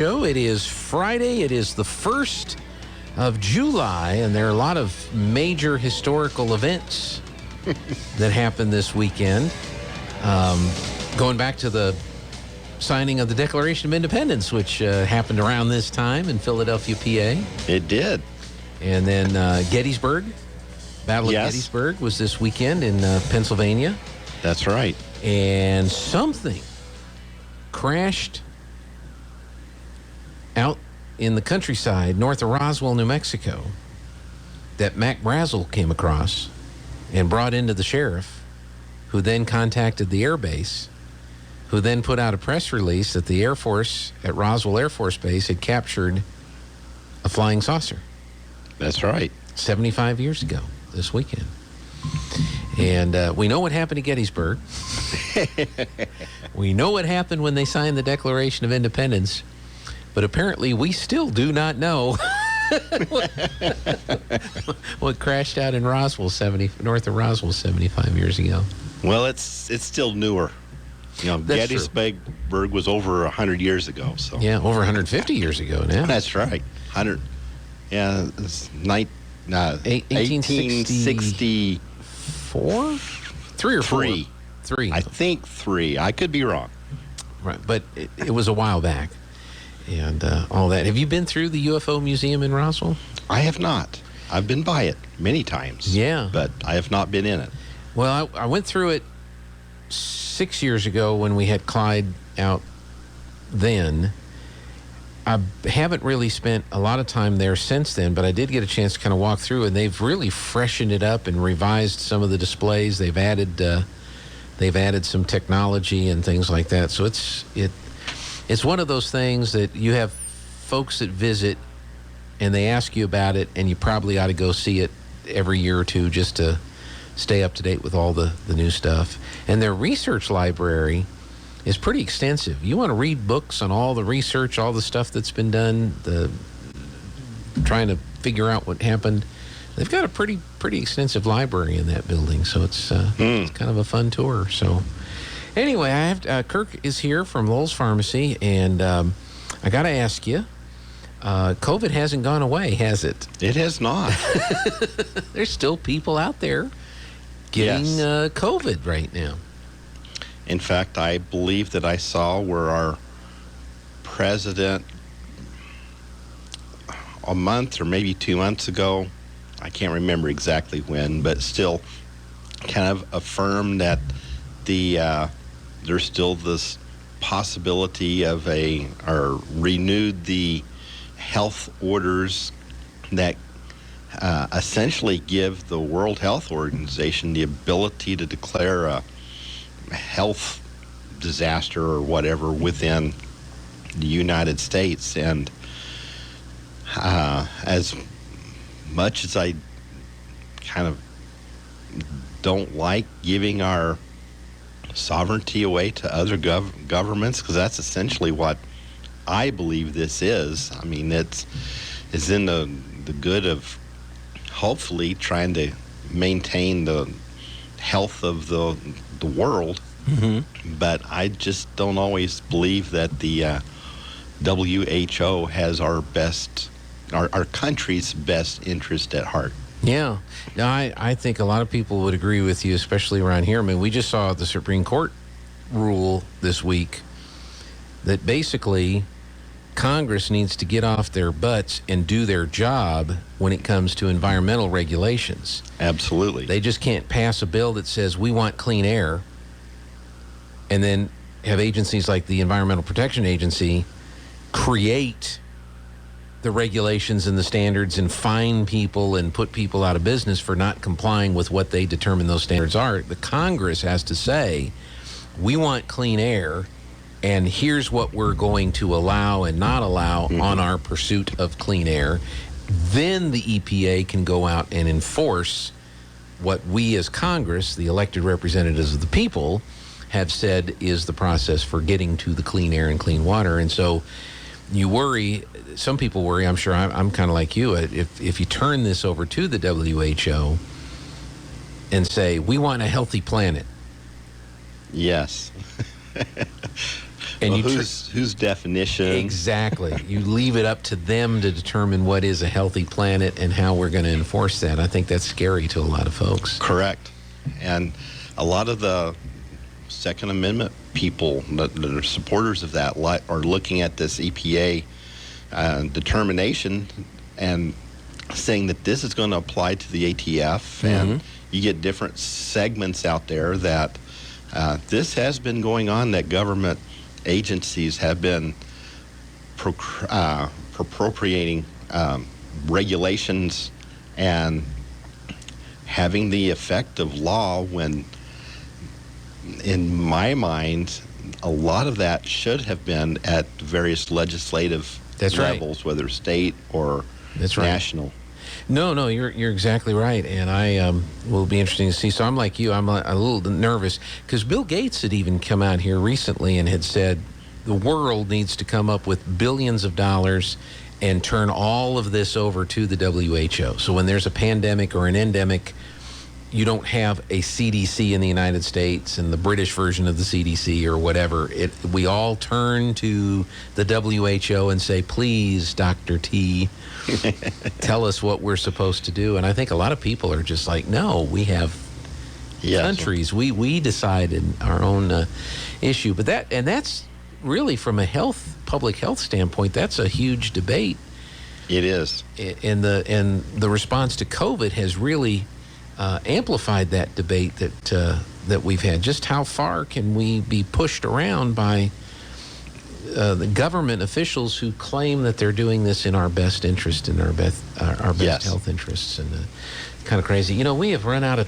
It is Friday. It is the 1st of July, and there are a lot of major historical events that happened this weekend. Going back to the signing of the Declaration of Independence, which happened around this time in Philadelphia, PA. It did. And then Gettysburg. Battle of Gettysburg was this weekend in Pennsylvania. That's right. And something crashed out in the countryside north of Roswell, New Mexico, that Mac Brazel came across and brought into the sheriff, who then contacted the air base, who then put out a press release that the Air Force at Roswell Air Force Base had captured a flying saucer. That's right. 75 years ago this weekend. And we know what happened to Gettysburg. We know what happened when they signed the Declaration of Independence. But apparently, we still do not know what crashed out in Roswell, north of Roswell, 75 years ago. Well, it's still newer. That's Gettysburg was over 100 years ago. So yeah, over 150 years ago now. That's right. 100. Yeah, it's 1864? 3 or 4? 3. 3. I think 3. I could be wrong. Right, but it was a while back. And all that. Have you been through the UFO Museum in Roswell? I have not. I've been by it many times. Yeah. But I have not been in it. Well, I went through it 6 years ago when we had Clyde out then. I haven't really spent a lot of time there since then, but I did get a chance to kind of walk through, and they've really freshened it up and revised some of the displays. They've added some technology and things like that. So it's one of those things that you have folks that visit and they ask you about it, and you probably ought to go see it every year or two just to stay up to date with all the new stuff. And their research library is pretty extensive. You want to read books on all the research, all the stuff that's been done, trying to figure out what happened. They've got a pretty extensive library in that building, so it's kind of a fun tour. So anyway, I have Kirk is here from Lowell's Pharmacy, and I got to ask you, COVID hasn't gone away, has it? It has not. There's still people out there getting COVID right now. In fact, I believe that I saw where our president a month or maybe 2 months ago, I can't remember exactly when, but still kind of affirmed that there's still this possibility of or renewed the health orders that essentially give the World Health Organization the ability to declare a health disaster or whatever within the United States. And as much as I kind of don't like giving our sovereignty away to other governments, because that's essentially what I believe this is. I mean, it's in the good of hopefully trying to maintain the health of the world. Mm-hmm. But I just don't always believe that the WHO has our country's best interest at heart. Yeah. No, I think a lot of people would agree with you, especially around here. I mean, we just saw the Supreme Court rule this week that basically Congress needs to get off their butts and do their job when it comes to environmental regulations. Absolutely. They just can't pass a bill that says we want clean air and then have agencies like the Environmental Protection Agency create the regulations and the standards and fine people and put people out of business for not complying with what they determine those standards are. The Congress has to say, we want clean air, and here's what we're going to allow and not allow on our pursuit of clean air. Then the EPA can go out and enforce what we as Congress, the elected representatives of the people, have said is the process for getting to the clean air and clean water. And so you worry, some people worry, I'm sure I'm kind of like you, if you turn this over to the WHO and say, we want a healthy planet. Yes. And well, whose definition? Exactly. You leave it up to them to determine what is a healthy planet and how we're going to enforce that. I think that's scary to a lot of folks. Correct. And a lot of the Second Amendment people that are supporters of that are looking at this EPA determination and saying that this is going to apply to the ATF, and you get different segments out there that this has been going on, that government agencies have been appropriating regulations and having the effect of law, when in my mind a lot of that should have been at various legislative levels, whether state or national. No, you're exactly right, and I will be interesting to see. So I'm like you, I'm a little nervous because Bill Gates had even come out here recently and had said the world needs to come up with billions of dollars and turn all of this over to the WHO. So when there's a pandemic or an endemic, you don't have a CDC in the United States and the British version of the CDC or whatever. We all turn to the WHO and say, please, Dr. T, tell us what we're supposed to do. And I think a lot of people are just like, no, we have countries. We decide in our own issue. But that's really, from a public health standpoint, that's a huge debate. It is. And the response to COVID has really amplified that debate that we've had. Just how far can we be pushed around by the government officials who claim that they're doing this in our best interest, in our best health interests, and kind of crazy. We have run out of